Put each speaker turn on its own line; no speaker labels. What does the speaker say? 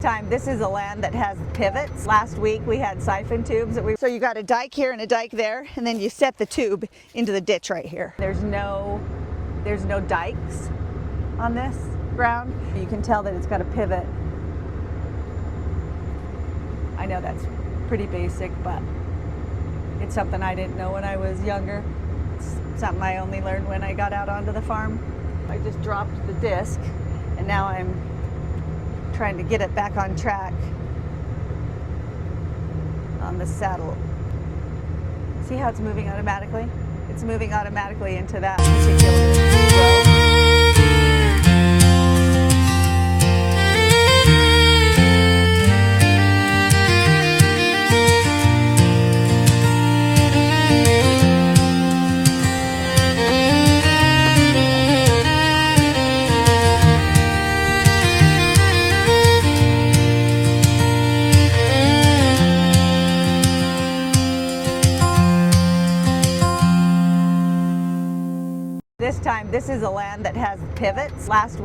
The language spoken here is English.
This is a land that has pivots. Last week we had siphon tubes so you got a dike here and a dike there, and then you set the tube into the ditch right here. There's no dikes on this ground. You can tell that it's got a pivot. I know that's pretty basic, but it's something I didn't know when I was younger. It's something I only learned when I got out onto the farm. I just dropped the disc and now I'm trying to get it back on track on the saddle. See how it's moving automatically? It's moving automatically into that particular row. This is a land that has pivots. Last